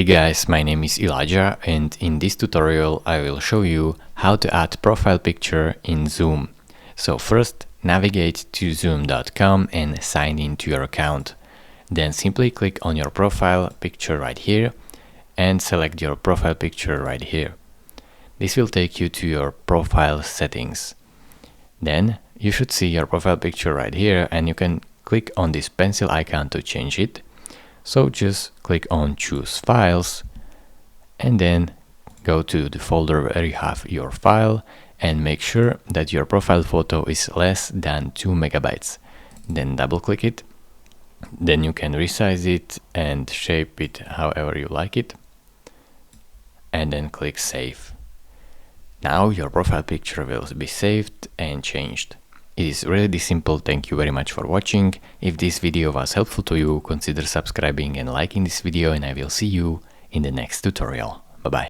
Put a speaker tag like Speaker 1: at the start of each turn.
Speaker 1: Hey guys, my name is Elijah and in this tutorial I will show you how to add profile picture in Zoom. So first navigate to zoom.com and sign into your account. Then simply click on your profile picture right here and select your profile picture right here. This will take you to your profile settings. Then you should see your profile picture right here and you can click on this pencil icon to change it. So just click on choose files and then go to the folder where you have your file and make sure that your profile photo is less than 2 megabytes. Then double click it. Then you can resize it and shape it however you like it. And then click save. Now your profile picture will be saved and changed. It is really simple. Thank you very much for watching. If this video was helpful to you, consider subscribing and liking this video and I will see you in the next tutorial. Bye bye.